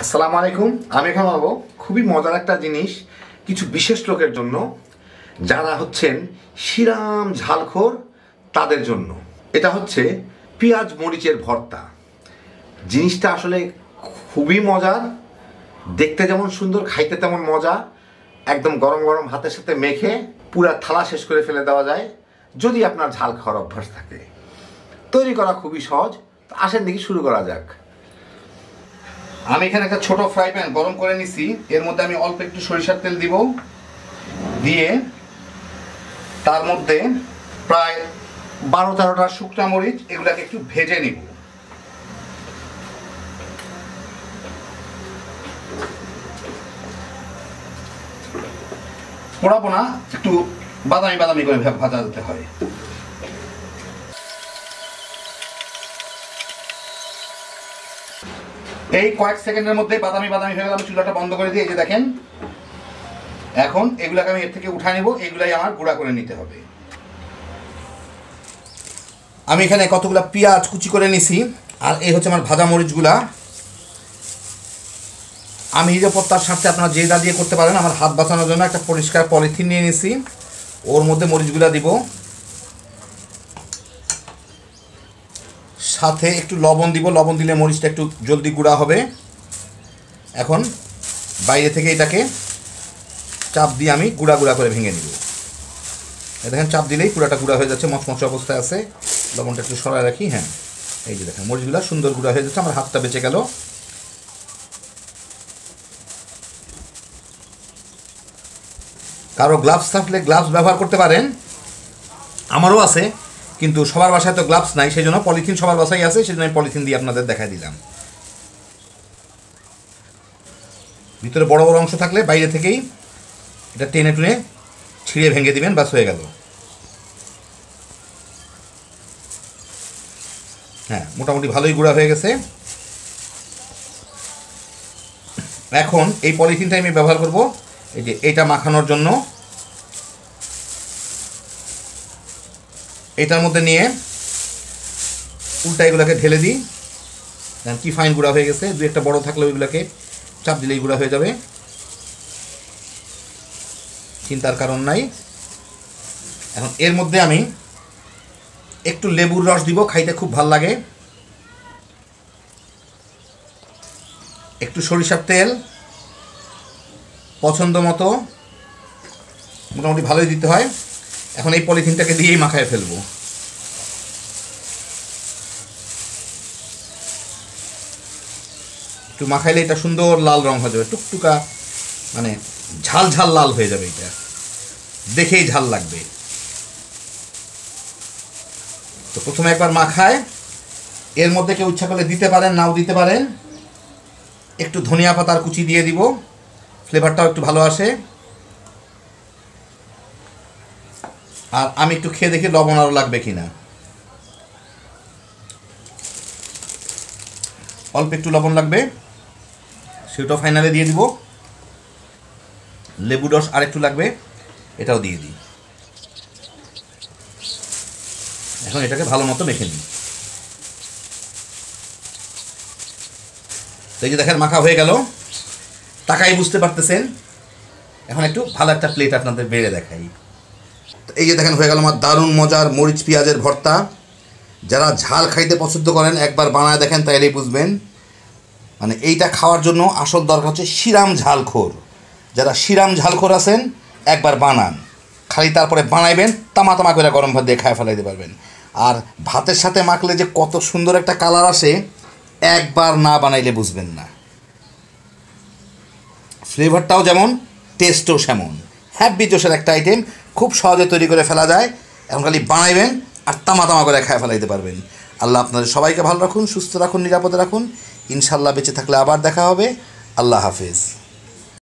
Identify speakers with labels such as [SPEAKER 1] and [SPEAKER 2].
[SPEAKER 1] আসসালামু আলাইকুম। আমি এখন বলবো খুবই মজার একটা জিনিস কিছু বিশেষ লোকের জন্য, যারা হচ্ছেন শিরাম ঝালখোর তাদের জন্য। এটা হচ্ছে পেঁয়াজ মরিচের ভর্তা। জিনিসটা আসলে খুবই মজার, দেখতে যেমন সুন্দর, খাইতে তেমন মজা। একদম গরম গরম ভাতের সাথে মেখে পুরা থালা শেষ করে ফেলে দেওয়া যায়, যদি আপনার ঝাল খাওয়ার অভ্যাস থাকে। তৈরি করা খুবই সহজ। আসেন দেখি শুরু করা যাক। আমি এখানে একটা ছোট ফ্রাই প্যান গরম করে নিছি। এর মধ্যে আমি অল্প একটু সরিষার তেল দিব, দিয়ে তার মধ্যে প্রায় 12-13টা শুকনা মরিচ, এগুলাকে একটু ভেজে নিব। পোড়াবো না, একটু বাদামি বাদামি করে ভাজা দিতে হয়। এই কয়েক সেকেন্ডের মধ্যে বাদামি বাদামি হয়ে গেল। আমি চুলাটা বন্ধ করে দিয়ে এই যে দেখেন, এখন এগুলাকে আমি এর থেকে উঠায় নিব। এগুলাই আমার গুঁড়া করে নিতে হবে। আমি এখানে কতগুলা পেঁয়াজ কুচি করে নিছি, আর এই হচ্ছে আমার ভাজা মরিচগুলা। আমি নিরাপত্তার স্বার্থে আপনারা যে দা দিয়ে করতে পারেন। আমার হাত বাঁচানোর জন্য একটা পরিষ্কার পলিথিন নিয়ে নিছি, ওর মধ্যে মরিচগুলা দিব, সাথে একটু লবণ দিব। লবণ দিলে মরিচটা একটু জলদি গুঁড়া হবে। এখন বাইরে থেকে এটাকে চাপ দিয়ে আমি গুঁড়া গুঁড়া করে ভেঙে নিব। দেখেন, চাপ দিলেই পুরাটা গুঁড়া হয়ে যাচ্ছে, মচমচে অবস্থায় আছে। লবণটা একটু সরায় রাখি। হ্যাঁ, এই যে দেখেন মরিচগুলো সুন্দর গুঁড়া হয়ে যাচ্ছে। আমার হাতটা বেঁচে গেল। কারো গ্লাভস থাকলে গ্লাভস ব্যবহার করতে পারেন, আমারও আছে, কিন্তু সবার বাসায় তো গ্লাভস নাই, সেই জন্য পলিথিন সবার বাসায় আছে, সেই জন্য আমি পলিথিন দিয়ে আপনাদের দেখাই দিলাম। ভিতরে বড় বড় অংশ থাকলে বাইরে থেকেই এটা টেনে টুনে ছিঁড়ে ভেঙে দিবেন, বাস হয়ে গেল। হ্যাঁ, মোটামুটি ভালোই গুঁড়া হয়ে গেছে। এখন এই পলিথিনটা আমি ব্যবহার করব এই যে এটা মাখানোর জন্য। এটার মধ্যে নিয়ে উল্টা এগুলোকে ঢেলে দিই। কি ফাইন গুঁড়া হয়ে গেছে। দু একটা বড় থাকলে ওইগুলোকে চাপ দিলেই গুঁড়া হয়ে যাবে, চিন্তার কারণ নাই। এখন এর মধ্যে আমি একটু লেবুর রস দিব, খাইতে খুব ভাল লাগে। একটু সরিষার তেল পছন্দ মতো, মোটামুটি ভালোই দিতে হয়। এখন এই পলিথিনটাকে দিয়েই মাখায় ফেলবো। একটু মাখাইলে এটা সুন্দর লাল রং হয়ে যাবে, টুকটুকা, মানে ঝাল ঝাল লাল হয়ে যাবে। এটা দেখেই ঝাল লাগবে। তো প্রথমে একবার মাখায়, এর মধ্যে কেউ ইচ্ছা করলে দিতে পারেন, নাও দিতে পারেন। একটু ধনিয়া পাতার কুচি দিয়ে দিব, ফ্লেভারটাও একটু ভালো আসে। আর আমি একটু খেয়ে দেখি লবণ আরও লাগবে কিনা। অল্প একটু লবণ লাগবে, সেটাও ফাইনালে দিয়ে দিব। লেবু রস আর একটু লাগবে, এটাও দিয়ে দিই। এখন এটাকে ভালো মতো মেখে নিই। এই যে দেখেন মাখা হয়ে গেল, তাকাই বুঝতে পারতেছেন। এখন একটু ভালো একটা প্লেট আপনাদের বেড়ে দেখাই। এই যে দেখেন হয়ে গেল আমার দারুণ মজার মরিচ পেঁয়াজের ভর্তা। যারা ঝাল খাইতে পছন্দ করেন একবার বানায় দেখেন, তাইলেই বুঝবেন। মানে এইটা খাওয়ার জন্য আসল দরকার হচ্ছে শিরাম ঝালখোর। যারা শিরাম ঝালখোর আছেন একবার বানান, খালি তারপরে বানাইবেন, তামা তামা করে গরম ভাত দিয়ে খায় ফেলাইতে পারবেন। আর ভাতের সাথে মাখলে যে কত সুন্দর একটা কালার আসে, একবার না বানাইলে বুঝবেন না। ফ্লেভারটাও যেমন, টেস্টও সেমন। হ্যাপি জোশের একটা আইটেম, খুব সহজে তৈরি করে ফেলা যায়। এখন খালি বানাইবেন আর তামা তামা করে খায় ফেলাইতে পারবেন। আল্লাহ আপনাদের সবাইকে ভালো রাখুন, সুস্থ রাখুন, নিরাপদে রাখুন। ইনশাল্লাহ বেঁচে থাকলে আবার দেখা হবে। আল্লাহ হাফেজ।